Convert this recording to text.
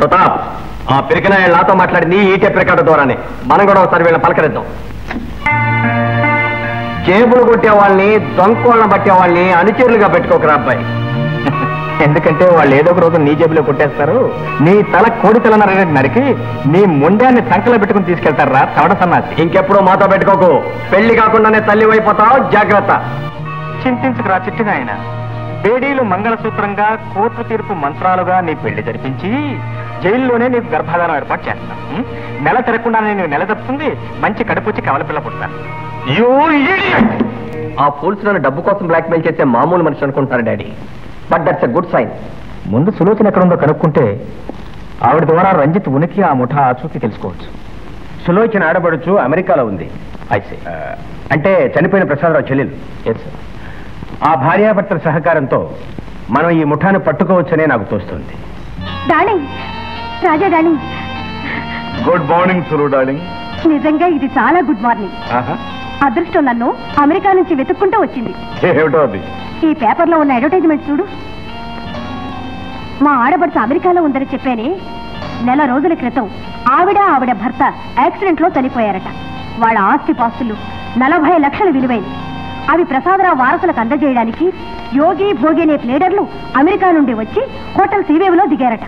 ప్రతాప్, ఆ పెరిగిన నాతో మాట్లాడింది ఈ టేప్ రికార్డు ద్వారానే. మనం కూడా ఒకసారి వీళ్ళని పలకరిద్దాం. జేబులు కొట్టే వాళ్ళని, దొంకోళ్ళని పట్టే వాళ్ళని అనుచరులుగా పెట్టుకోకరా అబ్బాయి. ఎందుకంటే వాళ్ళు ఏదో ఒక రోజు నీ జేబులో కొట్టేస్తారు, నీ తల కోడి తల నరికి నీ ముండాన్ని సంకలో పెట్టుకుని తీసుకెళ్తారా తవడ సన్నాసి. ఇంకెప్పుడు మాతో పెట్టుకోకు, పెళ్లి కాకుండానే తల్లి అయిపోతావు, జాగ్రత్త. చింతించుకురా చిట్టిగా ఆయన. బేడీలు మంగళసూత్రంగా, కోర్టు తీర్పు మంత్రాలుగా నీ పెళ్లి జరిపించి జైల్లోనే నీకు గర్భాధానం ఏర్పాటు చేస్తాను. నెల తిరగకుండానే నేను నెల తప్పుతుంది, మంచి కడుపుచ్చి కవల పిల్ల పుడతాను. ఆ ఫూల్స్ నన్ను డబ్బు కోసం బ్లాక్మెయిల్ చేసే మామూలు మనిషి అనుకుంటారు daddy, but that's a good sign. ముందు సులోచన ఎక్కడుందో కనుక్కుంటే ఆవిడ ద్వారా రంజిత్ ఉనికి, ఆ ముఠా ఆచూకీ తెలుసుకోవచ్చు. సులోచన ఆడబడుచు అమెరికాలో ఉంది. అయితే అంటే చనిపోయిన ప్రసాదరావు చెల్లెలు. Yes sir. ఆ భార్యాభర్తల సహకారంతో మనం ఈ ముఠాను పట్టుకోవచ్చనే నాకు తోస్తుంది. Darling, Raja darling. Good morning Sulu darling. నిజంగా ఇది చాలా గుడ్ మార్నింగ్. అదృష్టం నన్ను అమెరికా నుంచి వెతుక్కుంటూ వచ్చింది. ఏమిటో అది? ఈ పేపర్లో ఉన్న అడ్వర్టైజ్మెంట్ చూడు. మా ఆడబడుచు అమెరికాలో ఉందని చెప్పానే, నెల రోజుల క్రితం ఆవిడ భర్త యాక్సిడెంట్ లో చనిపోయారట. వాళ్ళ ఆస్తి పాస్తులు 40 లక్షలు విలువైంది. అవి ప్రసాదరావు వారసులకు అందజేయడానికి యోగి భోగి అనే ప్లేడర్లు అమెరికా నుండి వచ్చి హోటల్ సీవేవ్లో దిగారట.